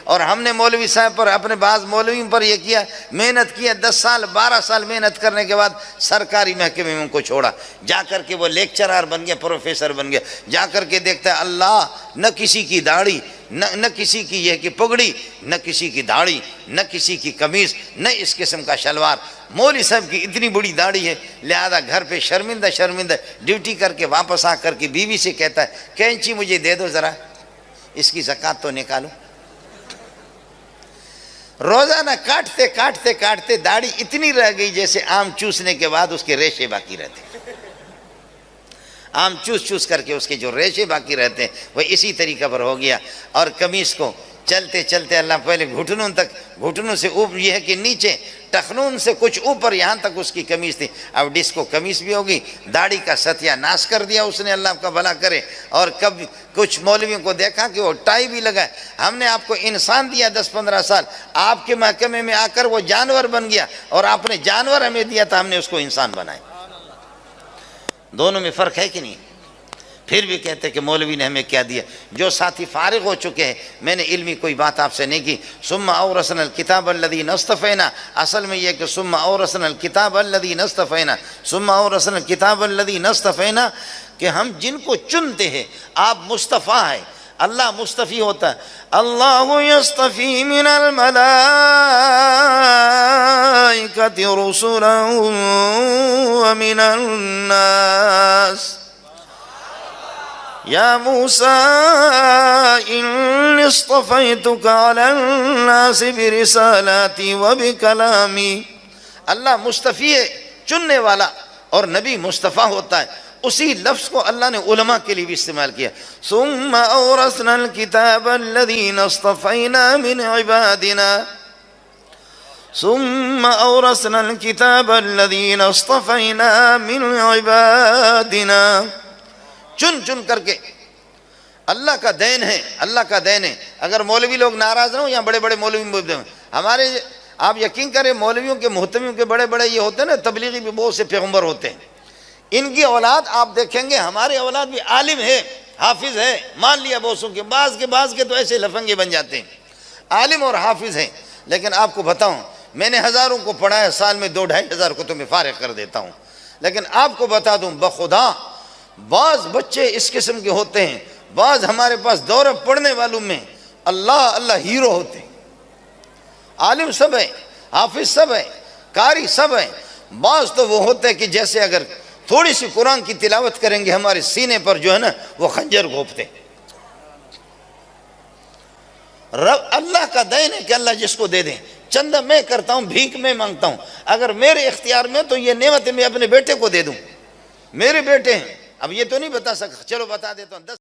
اور ہم نے مولوی صاحب پر، اپنے بعض مولویوں پر یہ کیا، محنت کیا، 10 سال 12 سال محنت کرنے کے بعد سرکاری محکمے میں ان کو چھوڑا، جا کر کے وہ لیکچرر بن گیا، پروفیسر بن گیا، جا کر کے دیکھتا ہے اللہ نہ کسی کی داڑھی، نہ کسی کی یہ کہ پگڑی، نہ کسی کی داڑھی، نہ کسی کی قمیض، نہ اس قسم کا شلوار، مولوی صاحب کی اتنی بڑی داڑھی ہے، لہذا گھر پہ شرمندہ ڈیوٹی کر کے واپس آ کر کے بیوی سے کہتا ہے کینچی مجھے دے دو ذرا، اس کی زکوٰۃ تو نکالو۔ روزانہ کاٹتے داڑھی اتنی رہ گئی جیسے آم چوسنے کے بعد اس کے ریشے باقی رہتے ہیں، آم چوس کر کے اس کے جو ریشے باقی رہتے ہیں وہ اسی طریقہ پر ہو گیا۔ اور قمیص کو چلتے اللہ پہلے گھٹنوں سے اوپر، یہ ہے کہ نیچے ٹخنون سے کچھ اوپر یہاں تک اس کی قمیص تھی، اب ڈسکو قمیص بھی ہوگی، داڑھی کا ستیہ ناش کر دیا اس نے، اللہ آپ کا بھلا کرے۔ اور کب کچھ مولویوں کو دیکھا کہ وہ ٹائی بھی لگائے، ہم نے آپ کو انسان دیا 10-15 سال، آپ کے محکمے میں آ کر وہ جانور بن گیا، اور آپ نے جانور ہمیں دیا تھا، ہم نے اس کو انسان بنایا۔ دونوں میں فرق ہے کہ نہیں؟ پھر بھی کہتے کہ مولوی نے ہمیں کیا دیا۔ جو ساتھی فارغ ہو چکے ہیں، میں نے علمی کوئی بات آپ سے نہیں کی، ثم اورثنا الکتاب الذین اصطفینا، اصل میں یہ کہ ثم اورثنا الکتاب الذین اصطفینا، ثم اورثنا الکتاب الذین اصطفینا، کہ ہم جن کو چنتے ہیں، آپ مصطفیٰ ہیں، اللہ مصطفی ہوتا ہے، اللہ یصطفی من الملائکۃ رسلا ومن الناس، یا موسیٰ انی اصطفیتک علی الناس برسالاتی وبکلامی۔ اللہ مصطفی ہے، چننے والا، اور نبی مصطفیٰ ہوتا ہے۔ اسی لفظ کو اللہ نے علماء کے لیے بھی استعمال کیا، ثم اورثنا الکتاب الذین اصطفینا من عبادنا، ثم اورثنا الکتاب الذین اصطفینا من عبادنا۔ چن کر کے اللہ کا دین ہے، اللہ کا دین ہے۔ اگر مولوی لوگ ناراض نہ ہوں، یا بڑے بڑے مولوی ہمارے، آپ یقین کریں مولویوں کے محتمیوں کے بڑے بڑے یہ ہوتے ہیں نا، تبلیغی بھی بہت سے پیغمبر ہوتے ہیں، ان کی اولاد آپ دیکھیں گے، ہماری اولاد بھی عالم ہے، حافظ ہے، مان لیا بوسوں کے، بعض کے تو ایسے لفنگے بن جاتے ہیں، عالم اور حافظ ہیں۔ لیکن آپ کو بتاؤں، میں نے ہزاروں کو پڑھایا، سال میں 2-2.5 کو تو میں فارغ کر دیتا ہوں، لیکن آپ کو بتا دوں بخدا، بعض بچے اس قسم کے ہوتے ہیں، بعض ہمارے پاس دورہ پڑھنے والوں میں اللہ ہیرو ہوتے ہیں، عالم سب ہیں، حافظ سب ہیں، قاری سب ہیں، بعض تو وہ ہوتے ہیں کہ جیسے اگر تھوڑی سی قرآن کی تلاوت کریں گے ہمارے سینے پر جو ہے نا وہ خنجر گھونپتے ہیں۔ اللہ کا دین ہے کہ اللہ جس کو دے دیں، چندہ میں کرتا ہوں، بھیک میں مانگتا ہوں، اگر میرے اختیار میں تو یہ نعمت میں اپنے بیٹے کو دے دوں، میرے بیٹے ہیں، اب یہ تو نہیں بتا سکتا، چلو بتا دیتا ہوں۔